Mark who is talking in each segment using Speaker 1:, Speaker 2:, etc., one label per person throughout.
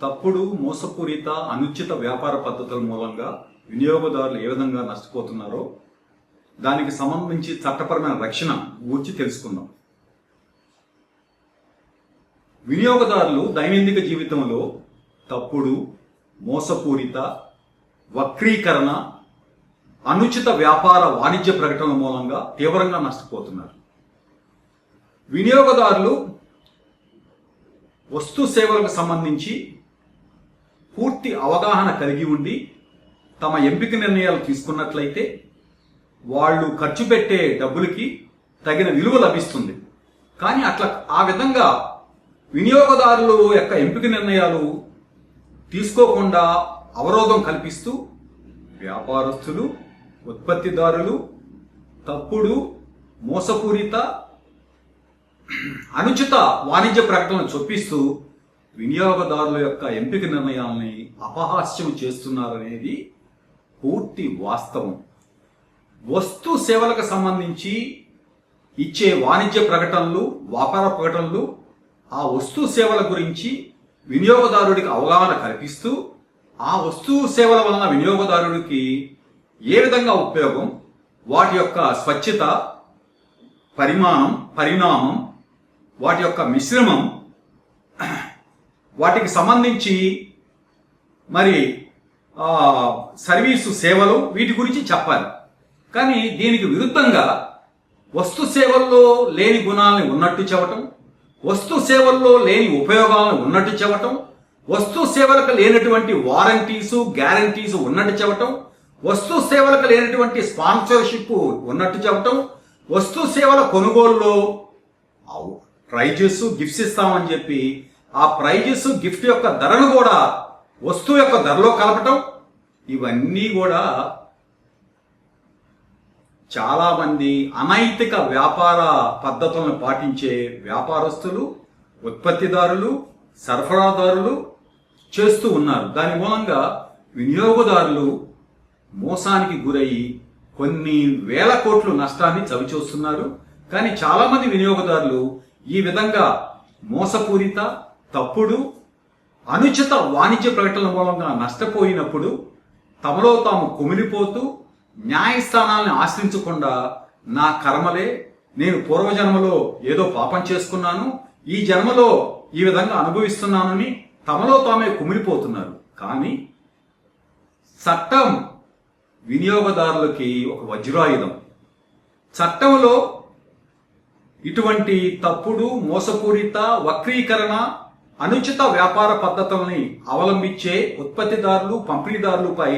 Speaker 1: తప్పుడు మోసపూరిత అనుచిత వ్యాపార పద్ధతుల మూలంగా వినియోగదారులు ఏ విధంగా నష్టపోతున్నారో దానికి సంబంధించి చట్టపరమైన రక్షణ గురించి తెలుసుకుందాం. వినియోగదారులు దైనందిక జీవితంలో తప్పుడు మోసపూరిత వక్రీకరణ అనుచిత వ్యాపార వాణిజ్య ప్రకటనల మూలంగా తీవ్రంగా నష్టపోతున్నారు. వినియోగదారులు వస్తు సేవలకు సంబంధించి పూర్తి అవగాహన కలిగి ఉండి తమ ఎంపిక నిర్ణయాలు తీసుకున్నట్లయితే వాళ్ళు ఖర్చు పెట్టే డబ్బులకి తగిన విలువ లభిస్తుంది. కానీ ఆ విధంగా వినియోగదారులు యొక్క ఎంపిక నిర్ణయాలు తీసుకోకుండా అవరోధం కల్పిస్తూ వ్యాపారస్తులు, ఉత్పత్తిదారులు తప్పుడు మోసపూరిత అనుచిత వాణిజ్య ప్రకటనలు చొప్పిస్తూ వినియోగదారుల యొక్క ఎంపిక నిర్ణయాలని అపహాస్యం చేస్తున్నారనేది పూర్తి వాస్తవం. వస్తు సేవలకు సంబంధించి ఇచ్చే వాణిజ్య ప్రకటనలు, వ్యాపార ప్రకటనలు ఆ వస్తు సేవల గురించి వినియోగదారుడికి అవగాహన కల్పిస్తూ ఆ వస్తు సేవల వలన వినియోగదారుడికి ఏ విధంగా ఉపయోగం, వాటి యొక్క స్వచ్ఛత, పరిణామం, వాటి యొక్క మిశ్రమం, వాటికి సంబంధించి మరి సర్వీసు సేవలు, వీటి గురించి చెప్పాలి. కానీ దీనికి విరుద్ధంగా వస్తు సేవల్లో లేని గుణాలను ఉన్నట్టు చెప్పటం, వస్తు సేవల్లో లేని ఉపయోగాలను ఉన్నట్టు చెప్పటం, వస్తు సేవలకు లేనటువంటి వారంటీసు, గ్యారంటీసు ఉన్నట్టు చెప్పటం, వస్తు సేవలకు లేనటువంటి స్పాన్సర్షిప్ ఉన్నట్టు చెప్పటం, వస్తు సేవల కొనుగోలులో ప్రైజెస్, గిఫ్ట్స్ ఇస్తామని చెప్పి ఆ ప్రైజెస్, గిఫ్ట్ యొక్క ధరను కూడా వస్తువు యొక్క ధరలో కలపటం, ఇవన్నీ కూడా చాలా మంది అనైతిక వ్యాపార పద్ధతులను పాటించే వ్యాపారస్తులు, ఉత్పత్తిదారులు, సరఫరాదారులు చేస్తూ ఉన్నారు. దాని మూలంగా వినియోగదారులు మోసానికి గురయ్యి కొన్ని వేల కోట్ల నష్టాన్ని చవిచూస్తున్నారు. కానీ చాలా మంది వినియోగదారులు ఈ విధంగా మోసపూరిత, తప్పుడు, అనుచిత వాణిజ్య ప్రకటనల మూలంగా నష్టపోయినప్పుడు తమలో తాము కుమిలిపోతూ న్యాయస్థానాలను ఆశ్రయించకుండా నా కర్మలే, నేను పూర్వజన్మలో ఏదో పాపం చేసుకున్నాను, ఈ జన్మలో ఈ విధంగా అనుభవిస్తున్నానని తమలో తామే కుమిలిపోతున్నారు. కానీ చట్టం వినియోగదారులకి ఒక వజ్రాయుధం. చట్టంలో ఇటువంటి తప్పుడు, మోసపూరిత, వక్రీకరణ, అనుచిత వ్యాపార పద్ధతుల్ని అవలంబించే ఉత్పత్తిదారులు, పంపిణీదారులపై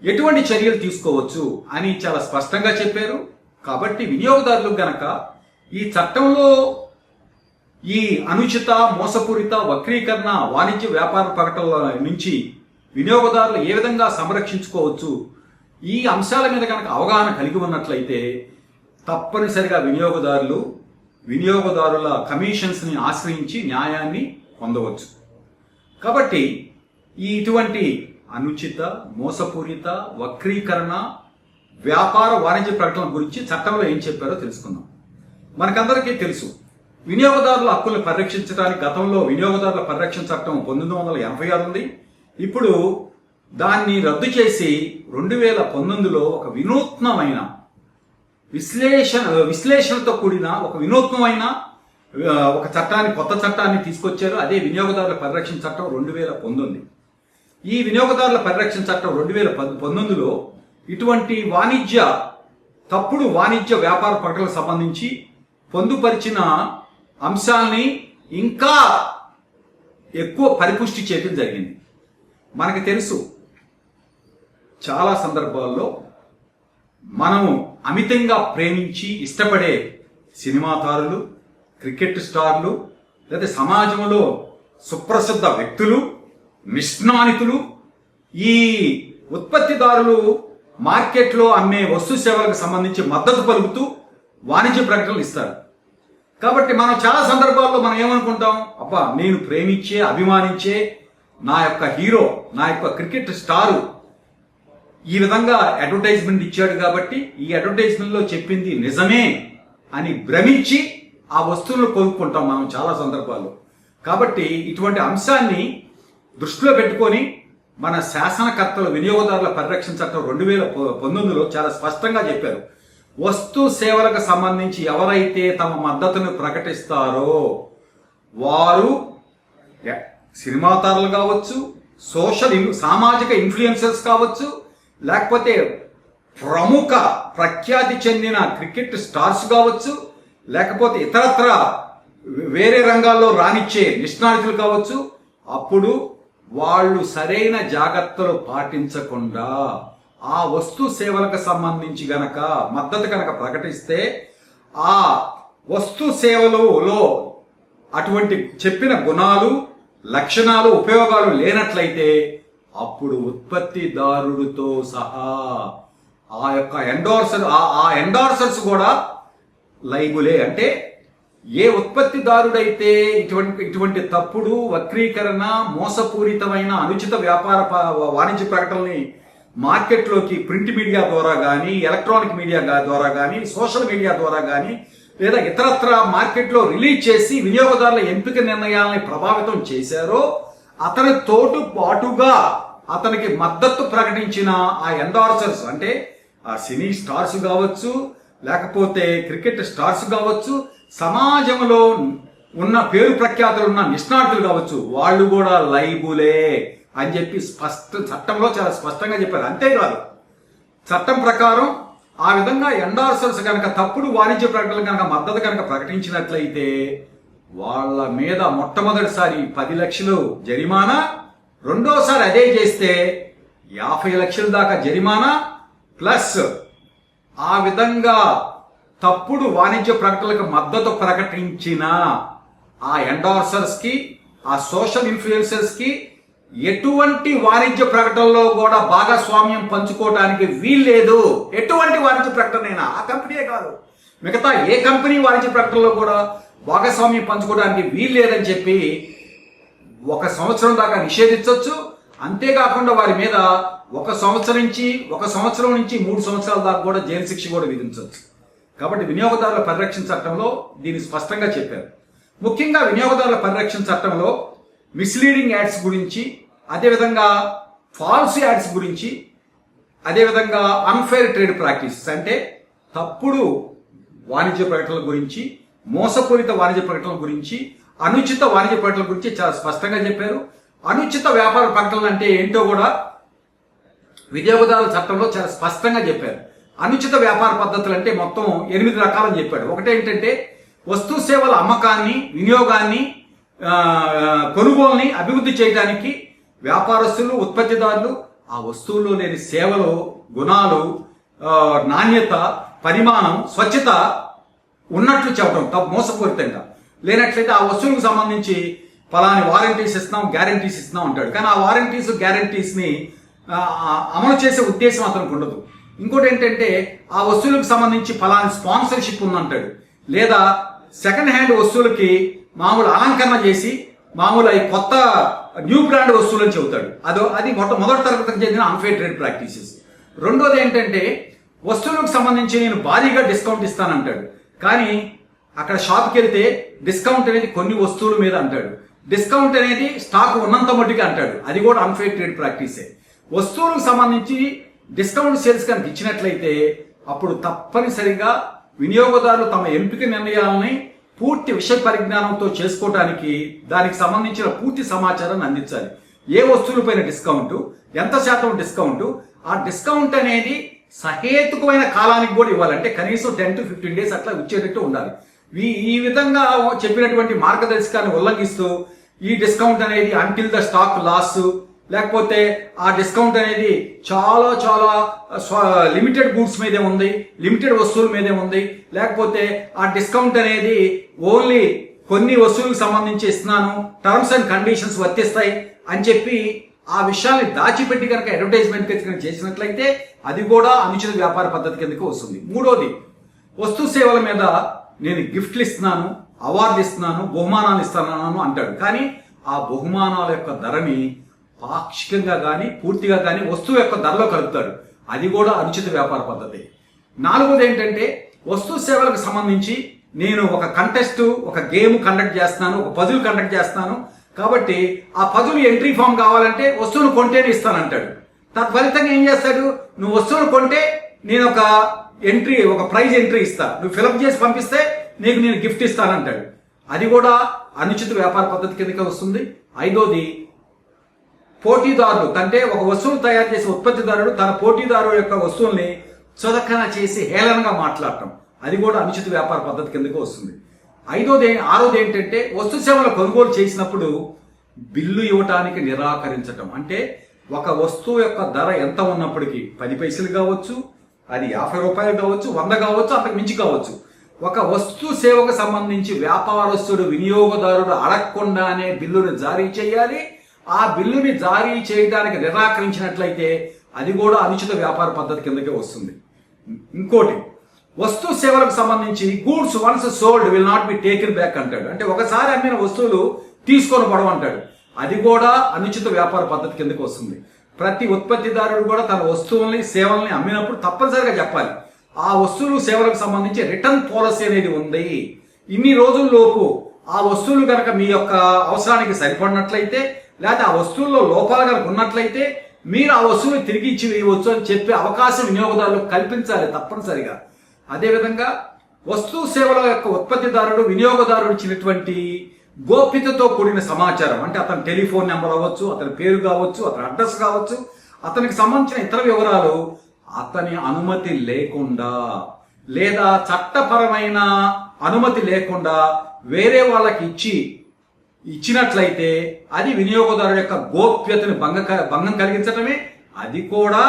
Speaker 1: ఎటువంటి చర్యలు తీసుకోవచ్చు అని చాలా స్పష్టంగా చెప్పారు. కాబట్టి వినియోగదారులు గనక ఈ చట్టంలో ఈ అనుచిత, మోసపూరిత, వక్రీకరణ, వాణిజ్య వ్యాపార ప్రకటనల నుంచి వినియోగదారులు ఏ విధంగా సంరక్షించుకోవచ్చు, ఈ అంశాల మీద కనుక అవగాహన కలిగి ఉన్నట్లయితే తప్పనిసరిగా వినియోగదారుల కమిషన్స్ని ఆశ్రయించి న్యాయాన్ని పొందవచ్చు. కాబట్టి ఇటువంటి అనుచిత, మోసపూరిత, వక్రీకరణ వ్యాపార వాణిజ్య ప్రకటనల గురించి చట్టంలో ఏం చెప్పారో తెలుసుకుందాం. మనకందరికీ తెలుసు, వినియోగదారుల హక్కులను పరిరక్షించడానికి గతంలో వినియోగదారుల పరిరక్షణ చట్టం 1986 ఉంది. ఇప్పుడు దాన్ని రద్దు చేసి 2019లో ఒక వినూత్నమైన విశ్లేషణతో కూడిన ఒక వినూత్నమైన కొత్త చట్టాన్ని తీసుకొచ్చారు. అదే వినియోగదారుల పరిరక్షణ చట్టం 2019. ఈ వినియోగదారుల పరిరక్షణ చట్టం 2019లో ఇటువంటి తప్పుడు వాణిజ్య వ్యాపార ప్రకటనలకు సంబంధించి పొందుపరిచిన అంశాలని ఇంకా ఎక్కువ పరిపుష్టి చేయడం జరిగింది. మనకు తెలుసు, చాలా సందర్భాల్లో మనము అమితంగా ప్రేమించి ఇష్టపడే సినిమా తారులు, క్రికెట్ స్టార్లు, లేదా సమాజంలో సుప్రసిద్ధ వ్యక్తులు, నిష్ణానితులు ఈ ఉత్పత్తిదారులు మార్కెట్లో అమ్మే వస్తు సేవలకు సంబంధించి మద్దతు పలుకుతూ వాణిజ్య ప్రకటనలు ఇస్తారు. కాబట్టి మనం చాలా సందర్భాల్లో మనం ఏమనుకుంటాం, అబ్బా నేను ప్రేమించే, అభిమానించే నా యొక్క హీరో, నా యొక్క క్రికెట్ స్టారు ఈ విధంగా అడ్వర్టైజ్మెంట్ ఇచ్చాడు కాబట్టి ఈ అడ్వర్టైజ్మెంట్లో చెప్పింది నిజమే అని భ్రమించి ఆ వస్తువులను కొనుక్కుంటాం మనం చాలా సందర్భాల్లో. కాబట్టి ఇటువంటి అంశాన్ని దృష్టిలో పెట్టుకొని మన శాసనకర్తలు వినియోగదారుల పరిరక్షణ చట్టం 2019లో చాలా స్పష్టంగా చెప్పారు. వస్తు సేవలకు సంబంధించి ఎవరైతే తమ మద్దతును ప్రకటిస్తారో వారు సినిమా తారలు కావచ్చు, సామాజిక ఇన్ఫ్లుయెన్సర్స్ కావచ్చు, లేకపోతే ప్రముఖ ప్రఖ్యాతి చెందిన క్రికెట్ స్టార్స్ కావచ్చు, లేకపోతే ఇతరత్ర వేరే రంగాల్లో రాణించే నిష్ణాతులు కావచ్చు, అప్పుడు వాళ్ళు సరైన జాగ్రత్తలు పాటించకుండా ఆ వస్తు సేవలకు సంబంధించి గనక మద్దతు కనుక ప్రకటిస్తే ఆ వస్తు సేవలలో అటువంటి చెప్పిన గుణాలు, లక్షణాలు, ఉపయోగాలు లేనట్లయితే అప్పుడు ఉత్పత్తిదారుడితో సహా ఆ యొక్క ఎండార్సర్స్ కూడా లైబులే. అంటే ఏ ఉత్పత్తిదారుడైతే ఇటువంటి తప్పుడు, వక్రీకరణ, మోసపూరితమైన అనుచిత వాణిజ్య ప్రకటనల్ని మార్కెట్లోకి ప్రింట్ మీడియా ద్వారా కానీ, ఎలక్ట్రానిక్ మీడియా ద్వారా కానీ, సోషల్ మీడియా ద్వారా కానీ, లేదా ఇతరత్ర మార్కెట్లో రిలీజ్ చేసి వినియోగదారుల ఎంపిక నిర్ణయాలని ప్రభావితం చేశారో అతని తోటు పాటుగా అతనికి మద్దతు ప్రకటించిన ఆ ఎండార్సర్స్, అంటే ఆ సినీ స్టార్స్ కావచ్చు, లేకపోతే క్రికెట్ స్టార్స్ కావచ్చు, సమాజంలో ఉన్న పేరు ప్రఖ్యాతులు ఉన్న నిష్ణాతులు కావచ్చు, వాళ్ళు కూడా లైబులే అని చెప్పి చట్టంలో చాలా స్పష్టంగా చెప్పారు. అంతేకాదు, చట్టం ప్రకారం ఆ విధంగా ఎండార్సర్స్ కనుక తప్పుడు వాణిజ్య ప్రకటనలు కనుక మద్దతు కనుక ప్రకటించినట్లయితే వాళ్ళ మీద మొట్టమొదటిసారి 10 లక్షలు జరిమానా, రెండోసారి అదే చేస్తే 50 లక్షల దాకా జరిమానా, ప్లస్ ఆ విధంగా తప్పుడు వాణిజ్య ప్రకటనలకు మద్దతు ప్రకటించిన ఆ ఎండార్సర్స్ కి, ఆ సోషల్ ఇన్ఫ్లుయెన్సర్స్ కి ఎటువంటి వాణిజ్య ప్రకటనలో కూడా భాగస్వామ్యం పంచుకోవడానికి వీల్లేదు. ఎటువంటి వాణిజ్య ప్రకటనైనా, ఆ కంపెనీయే కాదు, మిగతా ఏ కంపెనీ వాణిజ్య ప్రకటనలో కూడా భాగస్వామ్యం పంచుకోవడానికి వీల్లేదని చెప్పి 1 సంవత్సరం దాకా నిషేధించవచ్చు. అంతేకాకుండా వారి మీద 1 సంవత్సరం నుంచి 3 సంవత్సరాల దాకా కూడా జైలు శిక్ష కూడా విధించవచ్చు. కాబట్టి వినియోగదారుల పరిరక్షణ చట్టంలో దీన్ని స్పష్టంగా చెప్పారు. ముఖ్యంగా వినియోగదారుల పరిరక్షణ చట్టంలో మిస్లీడింగ్ యాడ్స్ గురించి, అదేవిధంగా ఫాల్స్ యాడ్స్ గురించి, అదేవిధంగా అన్ఫెయిర్ ట్రేడ్ ప్రాక్టీసెస్ అంటే తప్పుడు వాణిజ్య ప్రకటనల గురించి, మోసపూరిత వాణిజ్య ప్రకటనల గురించి, అనుచిత వాణిజ్య ప్రకటనల గురించి చాలా స్పష్టంగా చెప్పారు. అనుచిత వ్యాపార ప్రకటనలు అంటే ఏంటో కూడా వినియోగదారుల చట్టంలో చాలా స్పష్టంగా చెప్పారు. అనుచిత వ్యాపార పద్ధతులు అంటే మొత్తం 8 రకాలని చెప్పాడు. ఒకటేంటంటే వస్తు సేవల అమ్మకాన్ని, వినియోగాన్ని, కొనుగోలుని అభివృద్ధి చేయడానికి వ్యాపారస్తులు, ఉత్పత్తిదారులు ఆ వస్తువుల్లో లేని సేవలు, గుణాలు, నాణ్యత, పరిమాణం, స్వచ్ఛత ఉన్నట్లు చెప్పడం మోసపూరితంగా. లేనట్లయితే ఆ వస్తువులకు సంబంధించి ఫలాని వారంటీస్ ఇస్తున్నాం, గ్యారంటీస్ ఇస్తున్నాం అంటాడు. కానీ ఆ వారంటీస్, గ్యారంటీస్ని అమలు చేసే ఉద్దేశం అతనికి ఉండదు. ఇంకోటి ఏంటంటే ఆ వస్తువులకు సంబంధించి ఫలాని స్పాన్సర్షిప్ ఉందంటాడు. లేదా సెకండ్ హ్యాండ్ వస్తువులకి మామూలు అలంకరణ చేసి మామూలు కొత్త న్యూ బ్రాండ్ వస్తువులు అని చెబుతాడు. అది మొదటి తరగతికి చెందిన అన్ఫెయిర్ ట్రేడ్ ప్రాక్టీసెస్. రెండోది ఏంటంటే వస్తువులకు సంబంధించి నేను భారీగా డిస్కౌంట్ ఇస్తానంటాడు. కానీ అక్కడ షాప్కి వెళ్తే డిస్కౌంట్ అనేది కొన్ని వస్తువుల మీద అంటాడు. డిస్కౌంట్ అనేది స్టాక్ ఉన్నంత మట్టుగా అంటాడు. అది కూడా అన్ఫెయిర్ ట్రేడ్ ప్రాక్టీసే. వస్తువులకు సంబంధించి డిస్కౌంట్ సేల్స్ కనుక ఇచ్చినట్లయితే అప్పుడు తప్పనిసరిగా వినియోగదారులు తమ ఎంపిక నిర్ణయాలని పూర్తి విషయ పరిజ్ఞానంతో చేసుకోవడానికి దానికి సంబంధించిన పూర్తి సమాచారాన్ని అందించాలి. ఏ వస్తువులపైన డిస్కౌంట్, ఎంత శాతం డిస్కౌంట్, ఆ డిస్కౌంట్ అనేది సహేతుకమైన కాలానికి కూడా ఇవ్వాలి. అంటే కనీసం 10 to 15 days అట్లా ఇచ్చేటట్టు ఉండాలి. ఈ విధంగా చెప్పినటువంటి మార్గదర్శకాన్ని ఉల్లంఘిస్తూ ఈ డిస్కౌంట్ అనేది అంటిల్ ద స్టాక్ లాస్, లేకపోతే ఆ డిస్కౌంట్ అనేది చాలా చాలా లిమిటెడ్ గూడ్స్ మీదే ఉంది, లిమిటెడ్ వస్తువుల మీదే ఉంది, లేకపోతే ఆ డిస్కౌంట్ అనేది ఓన్లీ కొన్ని వస్తువులకు సంబంధించి ఇస్తున్నాను, టర్మ్స్ అండ్ కండిషన్స్ వర్తిస్తాయి అని చెప్పి ఆ విషయాన్ని దాచిపెట్టి కనుక అడ్వర్టైజ్మెంట్ కనుక చేసినట్లయితే అది కూడా అనుచిత వ్యాపార పద్ధతి కిందకి వస్తుంది. మూడోది, వస్తు సేవల మీద నేను గిఫ్ట్లు ఇస్తున్నాను, అవార్డులు ఇస్తున్నాను, బహుమానాలు ఇస్తున్నాను అంటాడు. కానీ ఆ బహుమానాల యొక్క ధరని పాక్షికంగా కానీ పూర్తిగా కానీ వస్తువు యొక్క ధరలో కలుపుతాడు. అది కూడా అనుచిత వ్యాపార పద్ధతి. నాలుగోది ఏంటంటే వస్తు సేవలకు సంబంధించి నేను ఒక కంటెస్ట్, ఒక గేమ్ కండక్ట్ చేస్తున్నాను, ఒక పజుల్ కండక్ట్ చేస్తున్నాను, కాబట్టి ఆ పజుల్ ఎంట్రీ ఫామ్ కావాలంటే వస్తువును కొంటేనే ఇస్తానంటాడు. తత్ఫలితంగా ఏం చేస్తాడు, నువ్వు వస్తువును కొంటే నేను ఒక ప్రైజ్ ఎంట్రీ ఇస్తా, నువ్వు ఫిలప్ చేసి పంపిస్తే నీకు నేను గిఫ్ట్ ఇస్తానంటాడు. అది కూడా అనుచిత వ్యాపార పద్ధతి కిందకే వస్తుంది. ఐదోది, పోటీదారులు అంటే ఒక వస్తువును తయారు చేసే ఉత్పత్తిదారుడు తన పోటీదారు యొక్క వస్తువుల్ని చులకన చేసి హేళనగా మాట్లాడటం, అది కూడా అనుచిత వ్యాపార పద్ధతి కిందకు వస్తుంది. ఆరోది ఏంటంటే వస్తు సేవల కొనుగోలు చేసినప్పుడు బిల్లు ఇవ్వటానికి నిరాకరించటం. అంటే ఒక వస్తువు యొక్క ధర ఎంత ఉన్నప్పటికీ 10 పైసలు కావచ్చు, అది 50 రూపాయలు కావచ్చు, 100 కావచ్చు, అంతకు మించి కావచ్చు, ఒక వస్తు సేవకు సంబంధించి వ్యాపారస్తుడు వినియోగదారుడు అడగకుండానే బిల్లుని జారీ చేయాలి. ఆ బిల్లుని జారీ చేయడానికి నిరాకరించినట్లయితే అది కూడా అనుచిత వ్యాపార పద్ధతి కిందకే వస్తుంది. ఇంకోటి, వస్తు సేవలకు సంబంధించి goods once sold will not be taken back అంటాడు. అంటే ఒకసారి అమ్మిన వస్తువులు తీసుకొని పడవంటాడు. అది కూడా అనుచిత వ్యాపార పద్ధతి కిందకి వస్తుంది. ప్రతి ఉత్పత్తిదారుడు కూడా తన వస్తువుల్ని సేవల్ని అమ్మినప్పుడు తప్పనిసరిగా చెప్పాలి, ఆ వస్తువులు సేవలకు సంబంధించి రిటర్న్ పాలసీ అనేది ఉంది. ఇన్ని రోజుల్లోపు ఆ వస్తువులు కనుక మీ యొక్క అవసరానికి సరిపడినట్లయితే, లేకపోతే ఆ వస్తువుల్లో లోపాలు కనుక ఉన్నట్లయితే మీరు ఆ వస్తువుని తిరిగి ఇచ్చి వేయవచ్చు అని చెప్పే అవకాశం వినియోగదారులకు కల్పించాలి తప్పనిసరిగా. అదేవిధంగా వస్తు సేవల యొక్క ఉత్పత్తిదారుడు వినియోగదారుడు ఇచ్చినటువంటి గోప్యతతో కూడిన సమాచారం, అంటే అతని టెలిఫోన్ నెంబర్ అవ్వచ్చు, అతని పేరు కావచ్చు, అతని అడ్రస్ కావచ్చు, అతనికి సంబంధించిన ఇతర వివరాలు అతని అనుమతి లేకుండా లేదా చట్టపరమైన అనుమతి లేకుండా వేరే వాళ్ళకి ఇచ్చినట్లయితే అది వినియోగదారుడు యొక్క గోప్యతను భంగం కలిగించడమే. అది కూడా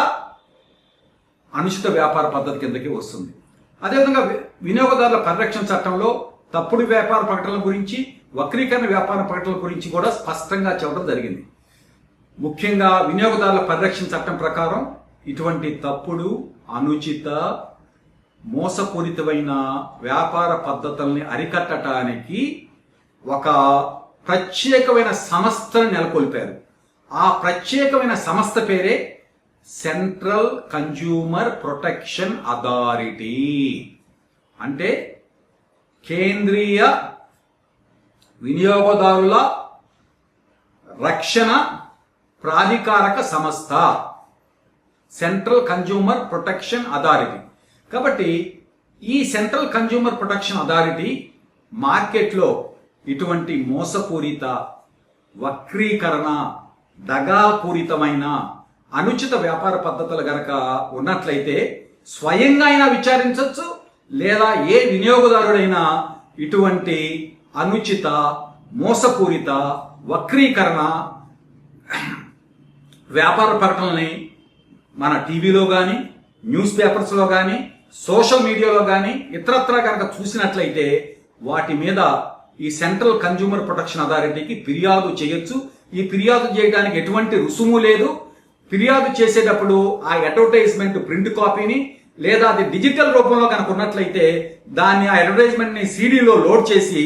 Speaker 1: అనుచిత వ్యాపార పద్ధతి కిందకి వస్తుంది. అదేవిధంగా వినియోగదారుల పరిరక్షణ చట్టంలో తప్పుడు వ్యాపార ప్రకటనల గురించి, వక్రీకరణ వ్యాపార ప్రకటనల గురించి కూడా స్పష్టంగా చెప్పడం జరిగింది. ముఖ్యంగా వినియోగదారుల పరిరక్షణ చట్టం ప్రకారం ఇటువంటి తప్పుడు, అనుచిత, మోసపూరితమైన వ్యాపార పద్ధతుల్ని అరికట్టడానికి ఒక ప్రత్యేకమైన సంస్థను నెలకొల్పారు. ఆ ప్రత్యేకమైన సంస్థ పేరే సెంట్రల్ కన్జ్యూమర్ ప్రొటెక్షన్ అథారిటీ. అంటే కేంద్రీయ వినియోగదారుల రక్షణ ప్రాధికారక సంస్థ, సెంట్రల్ కన్జ్యూమర్ ప్రొటెక్షన్ అథారిటీ. కాబట్టి ఈ సెంట్రల్ కన్జ్యూమర్ ప్రొటెక్షన్ అథారిటీ మార్కెట్లో ఇటువంటి మోసపూరిత, వక్రీకరణ, దగాపూరితమైన అనుచిత వ్యాపార పద్ధతులు గనక ఉన్నట్లయితే స్వయంగా అయినా విచారించవచ్చు, లేదా ఏ వినియోగదారుడైనా ఇటువంటి అనుచిత, మోసపూరిత, వక్రీకరణ వ్యాపార ప్రకటనల్ని మన టీవీలో కానీ, న్యూస్ పేపర్స్లో కానీ, సోషల్ మీడియాలో కానీ ఇతరత్రా కనుక చూసినట్లయితే వాటి మీద ఈ సెంట్రల్ కన్జ్యూమర్ ప్రొటెక్షన్ అథారిటీకి ఫిర్యాదు చేయొచ్చు. ఈ ఫిర్యాదు చేయడానికి ఎటువంటి రుసుము లేదు. ఫిర్యాదు చేసేటప్పుడు ఆ అడ్వర్టైజ్మెంట్ ప్రింట్ కాపీని లేదా అది డిజిటల్ రూపంలో కనుక ఉన్నట్లయితే దాన్ని, ఆ అడ్వర్టైజ్మెంట్ ని సీడీలో లోడ్ చేసి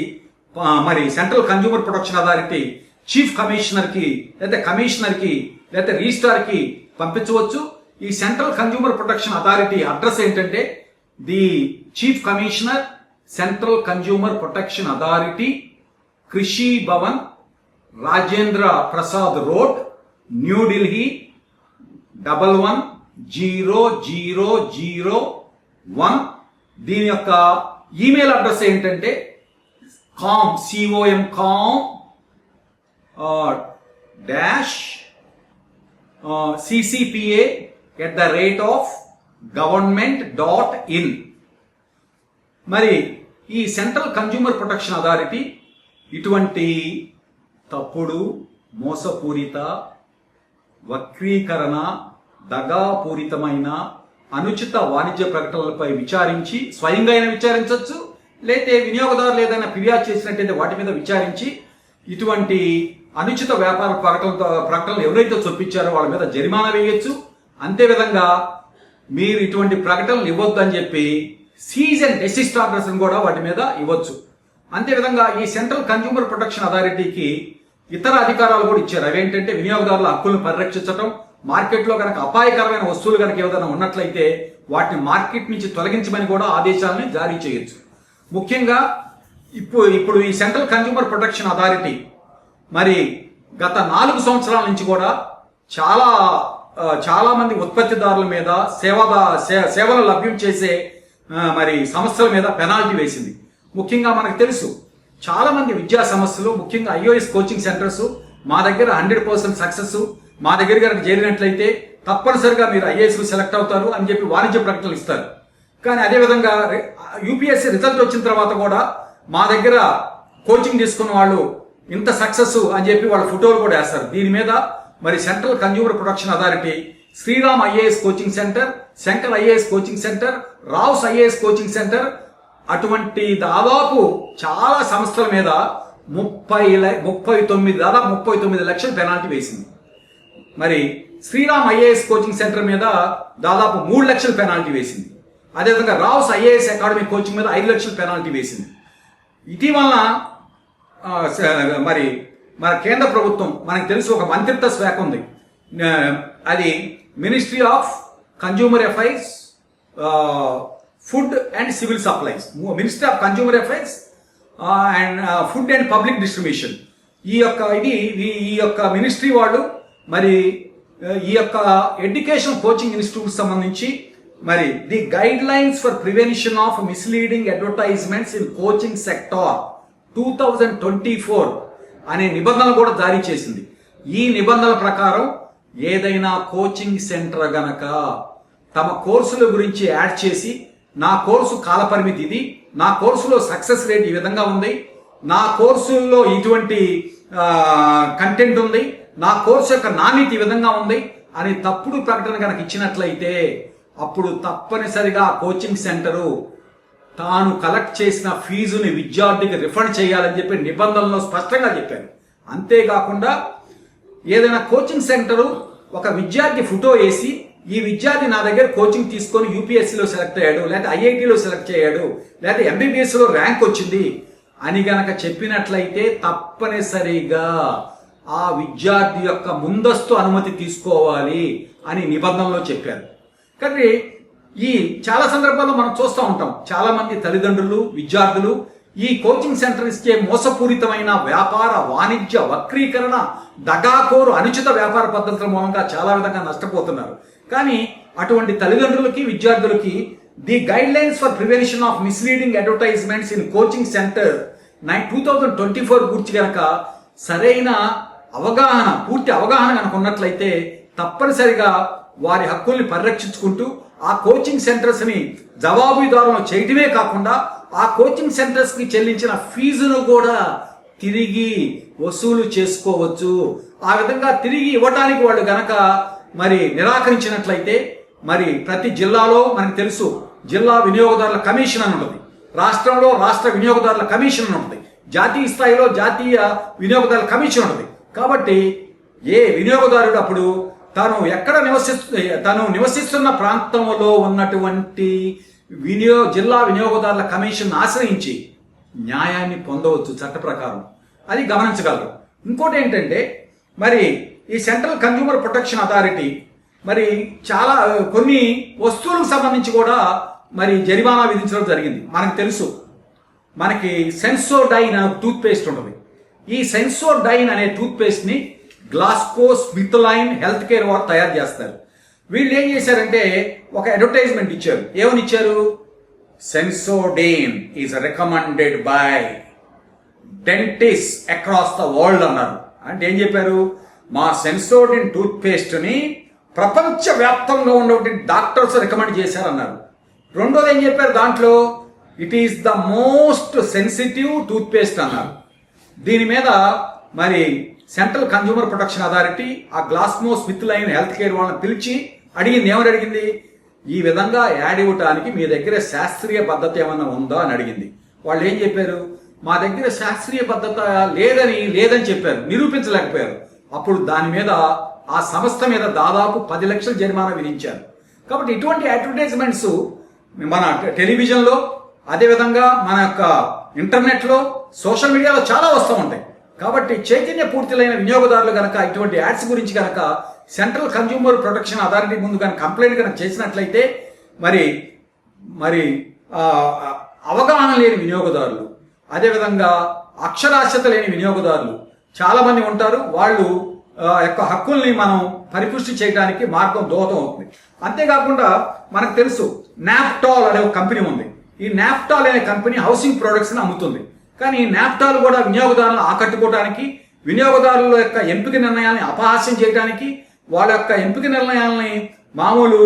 Speaker 1: మరి central consumer protection authority chief commissioner కి లేదా కమిషనర్ కి లేదా రిజిస్ట్రార్ కి పంపించవచ్చు. ఈ central consumer protection authority address ఏంటంటే the chief commissioner, central consumer protection authority, Krishi Bhavan, Rajendra Prasad road, New Delhi 110001. దీని యొక్క ఈమెయిల్ అడ్రస్ ఏంటంటే com ccpa@government.in. మరి ఈ సెంట్రల్ కన్జ్యూమర్ ప్రొటెక్షన్ అథారిటీ ఇటువంటి తప్పుడు, మోసపూరిత, వక్రీకరణ, దగాపూరితమైన అనుచిత వాణిజ్య ప్రకటనలపై విచారించి స్వయంగా అయినా విచారించవచ్చు, లేతే వినియోగదారులు ఏదైనా ఫిర్యాదు చేసినట్టయితే వాటి మీద విచారించి ఇటువంటి అనుచిత వ్యాపార ప్రకటనలు ఎవరైతే చొప్పించారో వాళ్ళ మీద జరిమానా వేయొచ్చు. అంతేవిధంగా మీరు ఇటువంటి ప్రకటనలు ఇవ్వద్దు అని చెప్పి సీజ్ అండ్ డెసిస్ట్ ఆర్డర్స్ కూడా వాటి మీద ఇవ్వచ్చు. అంతేవిధంగా ఈ సెంట్రల్ కన్జ్యూమర్ ప్రొటెక్షన్ అథారిటీకి ఇతర అధికారాలు కూడా ఇచ్చారు. అవేంటంటే వినియోగదారుల హక్కులను పరిరక్షించడం, మార్కెట్లో కనుక అపాయకరమైన వస్తువులు కనుక ఏదైనా ఉన్నట్లయితే వాటిని మార్కెట్ నుంచి తొలగించమని కూడా ఆదేశాలని జారీ చేయొచ్చు. ముఖ్యంగా ఇప్పుడు ఈ సెంట్రల్ కన్జ్యూమర్ ప్రొటెక్షన్ అథారిటీ మరి గత 4 సంవత్సరాల నుంచి కూడా చాలా మంది ఉత్పత్తిదారుల మీద సేవలు లభ్యం చేసే మరి సంస్థల మీద పెనాల్టీ వేసింది. ముఖ్యంగా మనకు తెలుసు చాలా మంది విద్యా సంస్థలు, ముఖ్యంగా ఐఓఎస్ కోచింగ్ సెంటర్స్ మా దగ్గర 100% సక్సెస్, మా దగ్గర కనుక చేరినట్లయితే తప్పనిసరిగా మీరు ఐఏఎస్ సెలెక్ట్ అవుతారు అని చెప్పి వాణిజ్య ప్రకటనలు ఇస్తారు. కానీ అదేవిధంగా యూపీఎస్సీ రిజల్ట్ వచ్చిన తర్వాత కూడా మా దగ్గర కోచింగ్ తీసుకున్న వాళ్ళు ఇంత సక్సెస్ అని చెప్పి వాళ్ళ ఫోటోలు కూడా వేస్తారు. దీని మీద మరి central consumer protection authority Sriram IAS coaching centre, Shankar IAS coaching centre, Rau's IAS coaching centre అటువంటి దాదాపు చాలా సంస్థల మీద 39 లక్షల పెనాల్టీ వేసింది. మరి శ్రీరామ్ ఐఏఎస్ కోచింగ్ సెంటర్ మీద దాదాపు 3 లక్షల పెనాల్టీ వేసింది. అదేవిధంగా రావుస్ ఐఏఎస్ అకాడమీ కోచింగ్ మీద 5 లక్షల పెనాల్టీ వేసింది. ఇటీవల మరి మన కేంద్ర ప్రభుత్వం, మనకు తెలుసు ఒక మంత్రిత్వ శాఖ ఉంది, అది ministry of consumer affairs, food and civil supplies, ministry of consumer affairs and food and public distribution. ఈ యొక్క మినిస్ట్రీ వాళ్ళు మరి ఈ యొక్క ఎడ్యుకేషన్ కోచింగ్ ఇన్స్టిట్యూట్ సంబంధించి మరి the guide lines for prevention of misleading advertisements in coaching sector 2024 అనే నిబంధనలు కూడా జారీ చేసింది. ఈ నిబంధనల ప్రకారం ఏదైనా కోచింగ్ సెంటర్ గనక తమ కోర్సుల గురించి యాడ్ చేసి నా కోర్సు కాలపరిమితి ఇది, నా కోర్సులో సక్సెస్ రేట్ ఈ విధంగా ఉంది, నా కోర్సుల్లో ఇటువంటి కంటెంట్ ఉంది, నా కోర్సు యొక్క నాణ్యత ఈ విధంగా ఉంది అని తప్పుడు ప్రకటన కనుక ఇచ్చినట్లయితే అప్పుడు తప్పనిసరిగా కోచింగ్ సెంటరు తాను కలెక్ట్ చేసిన ఫీజుని విద్యార్థికి రిఫండ్ చేయాలని చెప్పి నిబంధనలో స్పష్టంగా చెప్పారు. అంతేకాకుండా ఏదైనా కోచింగ్ సెంటరు ఒక విద్యార్థి ఫోటో వేసి ఈ విద్యార్థి నా దగ్గర కోచింగ్ తీసుకొని యూపీఎస్సీలో సెలెక్ట్ అయ్యాడు, లేకపోతే ఐఐటీలో సెలెక్ట్ అయ్యాడు, లేకపోతే ఎంబీబీఎస్లో ర్యాంక్ వచ్చింది అని గనక చెప్పినట్లయితే తప్పనిసరిగా ఆ విద్యార్థి యొక్క ముందస్తు అనుమతి తీసుకోవాలి అని నిబంధనలో చెప్పారు. కానీ ఈ చాలా సందర్భాల్లో మనం చూస్తూ ఉంటాం, చాలా మంది తల్లిదండ్రులు, విద్యార్థులు ఈ కోచింగ్ సెంటర్ ఇచ్చే మోసపూరితమైన వ్యాపార వాణిజ్య వక్రీకరణ, దగాకోరు అనుచిత వ్యాపార పద్ధతుల మూలంగా చాలా విధంగా నష్టపోతున్నారు. కానీ అటువంటి తల్లిదండ్రులకి, విద్యార్థులకి the guide lines for prevention of misleading advertisements in coaching centre 2024 గురించి కనుక సరైన అవగాహన, పూర్తి అవగాహన కనుక ఉన్నట్లయితే తప్పనిసరిగా వారి హక్కుల్ని పరిరక్షించుకుంటూ ఆ కోచింగ్ సెంటర్స్ ని జవాబుదారులను చేయటమే కాకుండా ఆ కోచింగ్ సెంటర్స్ కి చెల్లించిన ఫీజును కూడా తిరిగి వసూలు చేసుకోవచ్చు. ఆ విధంగా తిరిగి ఇవ్వటానికి వాళ్ళు గనక మరి నిరాకరించినట్లయితే మరి ప్రతి జిల్లాలో మనకు తెలుసు జిల్లా వినియోగదారుల కమిషన్ అని ఉంటుంది, రాష్ట్రంలో రాష్ట్ర వినియోగదారుల కమిషన్ ఉంటుంది, జాతీయ స్థాయిలో జాతీయ వినియోగదారుల కమిషన్ ఉంటుంది. కాబట్టి ఏ వినియోగదారుడు అప్పుడు తను నివసిస్తున్న ప్రాంతంలో ఉన్నటువంటి జిల్లా వినియోగదారుల కమిషన్ ఆశ్రయించి న్యాయాన్ని పొందవచ్చు చట్ట ప్రకారం. అది గమనించగలరు. ఇంకోటి ఏంటంటే మరి ఈ సెంట్రల్ కన్జ్యూమర్ ప్రొటెక్షన్ అథారిటీ మరి కొన్ని వస్తువులకు సంబంధించి కూడా మరి జరిమానా విధించడం జరిగింది. మనకు తెలుసు, మనకి సెన్సోడైన్ అనే టూత్ పేస్ట్ ఉంటుంది. ఈ సెన్సోడైన్ అనే టూత్ పేస్ట్ ని గ్లాస్కో స్మిత్లైన్ హెల్త్ కేర్ వారు తయారు చేస్తారు. వీళ్ళు ఏం చేశారంటే ఒక అడ్వర్టైజ్మెంట్ ఇచ్చారు. ఏమని ఇచ్చారు? Sensodyne is recommended by dentist across the world అన్నారు. అంటే ఏం చెప్పారు? మా సెన్సోడైన్ టూత్ పేస్ట్ ని ప్రపంచ వ్యాప్తంగా ఉన్నటువంటి డాక్టర్స్ రికమెండ్ చేశారన్నారు. రెండోది ఏం చెప్పారు దాంట్లో? It is the most sensitive toothpaste అన్నారు. దీని మీద మరి సెంట్రల్ కన్జ్యూమర్ ప్రొటెక్షన్ అథారిటీ ఆ గ్లాస్కో స్మిత్లైన్ హెల్త్ కేర్ వాళ్ళని పిలిచి అడిగింది. ఏమని అడిగింది? ఈ విధంగా యాడ్ ఇవ్వటానికి మీ దగ్గర శాస్త్రీయ పద్ధతి ఏమన్నా ఉందా అని అడిగింది. వాళ్ళు ఏం చెప్పారు? మా దగ్గర శాస్త్రీయ పద్ధత లేదని చెప్పారు, నిరూపించలేకపోయారు. అప్పుడు దాని మీద ఆ సంస్థ మీద దాదాపు 10 లక్షల జరిమానా విధించారు. కాబట్టి ఇటువంటి అడ్వర్టైజ్మెంట్స్ మన టెలివిజన్లో, అదేవిధంగా మన యొక్క ఇంటర్నెట్లో, సోషల్ మీడియాలో చాలా వస్తూ ఉంటాయి. కాబట్టి చైతన్య పూర్తిలైన వినియోగదారులు కనుక ఇటువంటి యాడ్స్ గురించి కనుక సెంట్రల్ కన్జ్యూమర్ ప్రొటెక్షన్ అథారిటీ ముందు కనుక కంప్లైంట్ కనుక చేసినట్లయితే మరి అవగాహన లేని వినియోగదారులు, అదేవిధంగా అక్షరాస్యత లేని వినియోగదారులు చాలామంది ఉంటారు. వాళ్ళు యొక్క హక్కుల్ని మనం పరిపుష్టి చేయడానికి మార్గం దోహదం అవుతుంది. అంతేకాకుండా మనకు తెలుసు నాప్టాల్ అనే ఒక కంపెనీ ఉంది. ఈ నాప్టాల్ అనే కంపెనీ హౌసింగ్ ప్రొడక్ట్స్ని అమ్ముతుంది. కానీ నాప్టాల్ కూడా వినియోగదారులను ఆకట్టుకోవడానికి, వినియోగదారుల యొక్క ఎంపిక నిర్ణయాలని అపహాస్యం చేయడానికి, వాళ్ళ యొక్క ఎంపిక నిర్ణయాలని మామూలు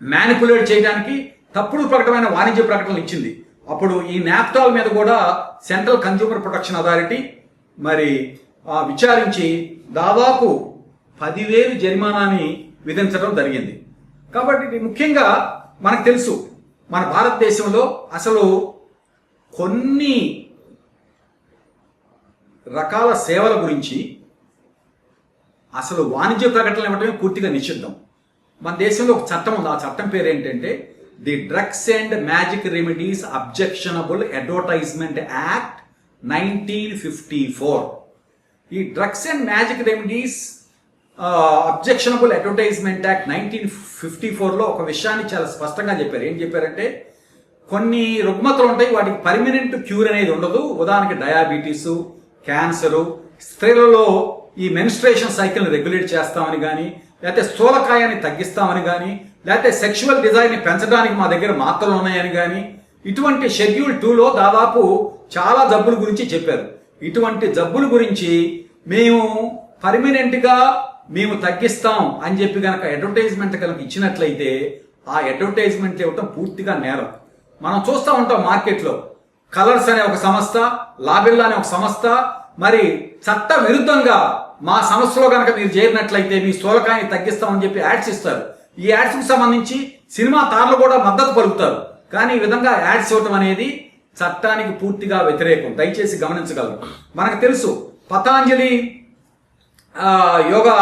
Speaker 1: మ్యానిపులేట్ చేయడానికి తప్పుడు ప్రకటమైన వాణిజ్య ప్రకటనలు ఇచ్చింది. అప్పుడు ఈ నాప్టాల్ మీద కూడా సెంట్రల్ కన్జ్యూమర్ ప్రొటెక్షన్ అథారిటీ మరి విచారించి దాదాపు 10,000 జరిమానాని విధించడం జరిగింది. కాబట్టి ముఖ్యంగా మనకు తెలుసు మన భారతదేశంలో అసలు కొన్ని రకాల సేవల గురించి అసలు వాణిజ్య ప్రకటనలు ఇవ్వడమే పూర్తిగా నిషిద్ధం. మన దేశంలో ఒక చట్టం ఉంది. ఆ చట్టం పేరు ఏంటంటే the drugs and magic remedies objectionable advertisement act 1954. ఈ drugs and magic remedies objectionable advertisement act 1954లో ఒక విషయాన్ని చాలా స్పష్టంగా చెప్పారు. ఏం చెప్పారంటే కొన్ని రుగ్మతలు ఉంటాయి, వాటికి పర్మనెంట్ క్యూర్ అనేది ఉండదు. ఉదాహరణకి డయాబెటీసు, క్యాన్సరు, స్త్రీలలో ఈ మెన్స్ట్రేషన్ సైకిల్ని రెగ్యులేట్ చేస్తామని కానీ, లేకపోతే స్థూలకాయాన్ని తగ్గిస్తామని కానీ, లేకపోతే సెక్షువల్ డిజైర్ని పెంచడానికి మా దగ్గర మాత్రలు ఉన్నాయని కానీ, ఇటువంటి షెడ్యూల్ 2లో దాదాపు చాలా జబ్బుల గురించి చెప్పారు. ఇటువంటి జబ్బుల గురించి మేము పర్మనెంట్గా మేము తగ్గిస్తాం అని చెప్పి కనుక అడ్వర్టైజ్మెంట్ కనుక ఇచ్చినట్లయితే ఆ అడ్వర్టైజ్మెంట్ ఇవ్వటం పూర్తిగా నేరం. మనం చూస్తూ ఉంటాం మార్కెట్లో కలర్స్ అనే ఒక సంస్థ, లాబెల్లా అనే ఒక సంస్థ మరి చట్ట విరుద్ధంగా మా సంస్థలో కనుక మీరు చేరినట్లయితే మీ స్థూలకాయాన్ని తగ్గిస్తామని చెప్పి యాడ్స్ ఇస్తారు. ఈ యాడ్స్కి సంబంధించి సినిమా తారలు కూడా మద్దతు పలుకుతారు. కానీ ఈ విధంగా యాడ్స్ ఇవ్వటం అనేది చట్టానికి పూర్తిగా వ్యతిరేకం. దయచేసి గమనించగలరు. మనకు తెలుసు పతాంజలి యోగా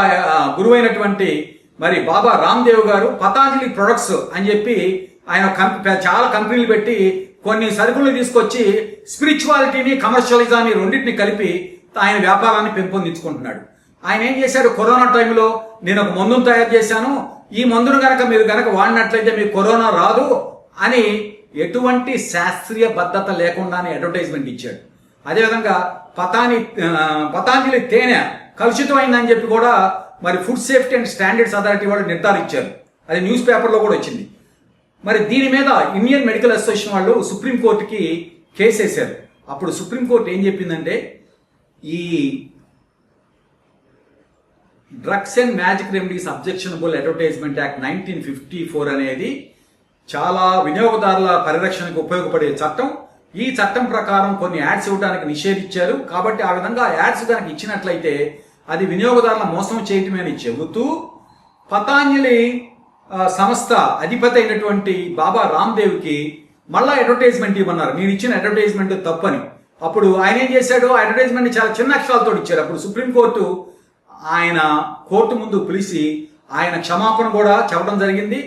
Speaker 1: గురువైనటువంటి మరి బాబా రామ్దేవ్ గారు పతాంజలి ప్రొడక్ట్స్ అని చెప్పి ఆయన చాలా కంపెనీలు పెట్టి కొన్ని సరుకులు తీసుకొచ్చి స్పిరిచువాలిటీని కమర్షియలిజాన్ని రెండింటిని కలిపి ఆయన వ్యాపారాన్ని పెంపొందించుకుంటున్నాడు. ఆయన ఏం చేశాడు, కరోనా టైంలో నేను ఒక మందును తయారు చేశాను, ఈ మందును గనక మీరు గనక వాడినట్లయితే మీకు కరోనా రాదు అని ఎటువంటి శాస్త్రీయ బద్ధత లేకుండానే అడ్వర్టైజ్మెంట్ ఇచ్చాడు. అదేవిధంగా పతాంజలి తేనె కలుషితమైందని చెప్పి కూడా మరి food safety and standards authority వాళ్ళు నిర్ధారించారు. అది న్యూస్ పేపర్లో కూడా వచ్చింది. మరి దీని మీద ఇండియన్ మెడికల్ అసోసియేషన్ వాళ్ళు సుప్రీంకోర్టుకి కేసు వేశారు. అప్పుడు సుప్రీంకోర్టు ఏం చెప్పిందంటే ఈ drugs and magic remedies objectionable advertisement act 1954 అనేది చాలా వినియోగదారుల పరిరక్షణకు ఉపయోగపడే చట్టం. ఈ చట్టం ప్రకారం కొన్ని యాడ్స్ ఇవ్వడానికి నిషేధించారు. కాబట్టి ఆ విధంగా యాడ్స్ కనుక ఇచ్చినట్లయితే అది వినియోగదారుల మోసం చేయటమే అని చెబుతూ పతాంజలి సంస్థ అధిపతి అయినటువంటి బాబా రామ్దేవ్కి మళ్ళా అడ్వర్టైజ్మెంట్ ఇవ్వన్నారు. మీరు ఇచ్చిన అడ్వర్టైజ్మెంట్ తప్పని. అప్పుడు ఆయన ఏం చేశాడు, ఆ అడ్వర్టైజ్మెంట్ చాలా చిన్న అక్షరాలతో ఇచ్చారు. అప్పుడు సుప్రీంకోర్టు ఆయన కోర్టు ముందు పిలిచి ఆయన క్షమాపణ కూడా చెప్పడం జరిగింది.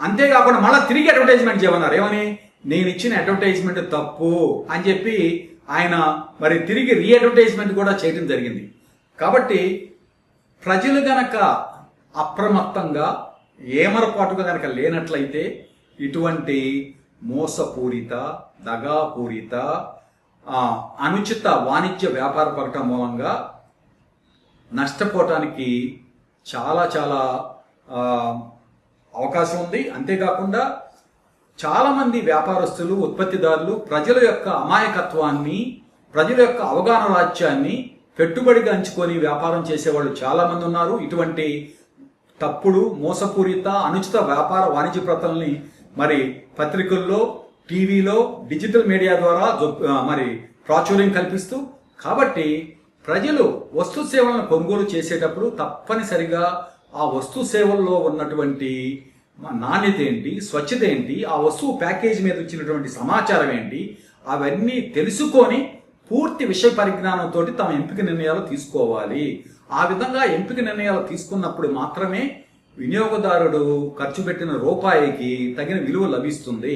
Speaker 1: అంతేకాకుండా మళ్ళీ తిరిగి అడ్వర్టైజ్మెంట్ చేయమన్నారు. ఏమని, నేను ఇచ్చిన అడ్వర్టైజ్మెంట్ తప్పు అని చెప్పి ఆయన మరి తిరిగి రీఅడ్వర్టైజ్మెంట్ కూడా చేయడం జరిగింది. కాబట్టి ప్రజలు గనక అప్రమత్తంగా ఏమరపాటుగా గనక లేనట్లయితే ఇటువంటి మోసపూరిత, దగాపూరిత, అనుచిత వాణిజ్య వ్యాపార ప్రకటన మూలంగా నష్టపోవటానికి చాలా చాలా అవకాశం ఉంది. అంతేకాకుండా చాలామంది వ్యాపారస్తులు, ఉత్పత్తిదారులు ప్రజల యొక్క అమాయకత్వాన్ని, ప్రజల యొక్క అవగాహన రాజ్యాన్ని పెట్టుబడిగా అంచుకొని వ్యాపారం చేసేవాళ్ళు చాలామంది ఉన్నారు. ఇటువంటి తప్పుడు, మోసపూరిత, అనుచిత వ్యాపార వాణిజ్య ప్రకటనల్ని మరి పత్రికల్లో, టీవీలో, డిజిటల్ మీడియా ద్వారా మరి ప్రాచుర్యం కల్పిస్తూ, కాబట్టి ప్రజలు వస్తు సేవలను కొనుగోలు చేసేటప్పుడు తప్పనిసరిగా ఆ వస్తు సేవల్లో ఉన్నటువంటి నాణ్యత ఏంటి, స్వచ్ఛత ఏంటి, ఆ వస్తువు ప్యాకేజ్ మీద వచ్చినటువంటి సమాచారం ఏంటి, అవన్నీ తెలుసుకొని పూర్తి విషయ పరిజ్ఞానంతో తమ ఎంపిక నిర్ణయాలు తీసుకోవాలి. ఆ విధంగా ఎంపిక నిర్ణయాలు తీసుకున్నప్పుడు మాత్రమే వినియోగదారుడు ఖర్చు పెట్టిన రూపాయికి తగిన విలువ లభిస్తుంది.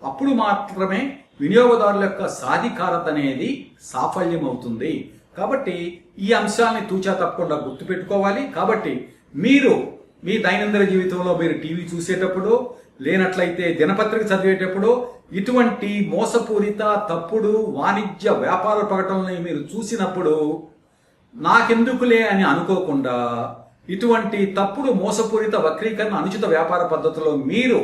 Speaker 1: అప్పుడు మాత్రమే వినియోగదారుల యొక్క సాధికారత అనేది సాఫల్యం అవుతుంది. కాబట్టి ఈ అంశాలని తూచా తప్పకుండా గుర్తుపెట్టుకోవాలి. కాబట్టి మీరు మీ దైనందిన జీవితంలో మీరు టీవీ చూసేటప్పుడు, లేనట్లయితే దినపత్రిక చదివేటప్పుడు ఇటువంటి మోసపూరిత తప్పుడు వాణిజ్య వ్యాపార ప్రకటనల్ని మీరు చూసినప్పుడు నాకెందుకులే అని అనుకోకుండా ఇటువంటి తప్పుడు మోసపూరిత వక్రీకరణ అనుచిత వ్యాపార పద్ధతిలో మీరు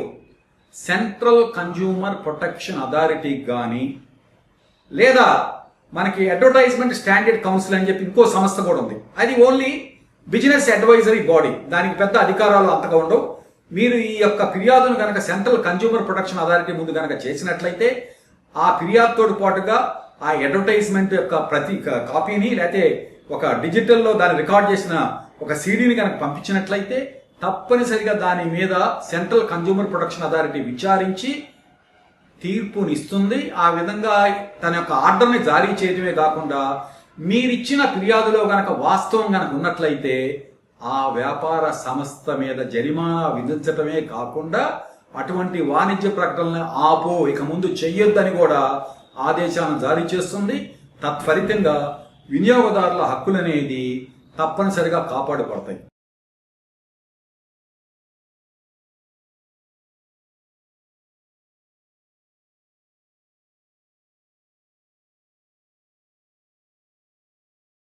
Speaker 1: సెంట్రల్ కన్జ్యూమర్ ప్రొటెక్షన్ అథారిటీ కానీ లేదా మనకి అడ్వర్టైజ్మెంట్ స్టాండర్డ్ కౌన్సిల్ అని చెప్పి ఇంకో సంస్థ కూడా ఉంది. అది ఓన్లీ బిజినెస్ అడ్వైజరీ బాడీ, దానికి పెద్ద అధికారాలు అంతగా ఉండవు. మీరు ఈ యొక్క ఫిర్యాదును కనుక సెంట్రల్ కన్జ్యూమర్ ప్రొటెక్షన్ అథారిటీ ముందు కనుక చేసినట్లయితే ఆ ఫిర్యాదుతో పాటుగా ఆ అడ్వర్టైజ్మెంట్ యొక్క ప్రతి కాపీని లేకపోతే ఒక డిజిటల్లో దాన్ని రికార్డ్ చేసిన ఒక సీడీని కనుక పంపించినట్లయితే తప్పనిసరిగా దాని మీద సెంట్రల్ కన్జ్యూమర్ ప్రొటెక్షన్ అథారిటీ విచారించి తీర్పునిస్తుంది. ఆ విధంగా తన యొక్క ఆర్డర్ని జారీ చేయడమే కాకుండా మీరిచ్చిన ఫిర్యాదులో గనక వాస్తవం గనక ఉన్నట్లయితే ఆ వ్యాపార సంస్థ మీద జరిమానా విధించటమే కాకుండా అటువంటి వాణిజ్య ప్రకటనలను ఆపో ఇక ముందు చెయ్యొద్దని కూడా ఆదేశాలను జారీ చేస్తుంది. తత్ఫలితంగా వినియోగదారుల హక్కులనేది తప్పనిసరిగా కాపాడబడతాయి.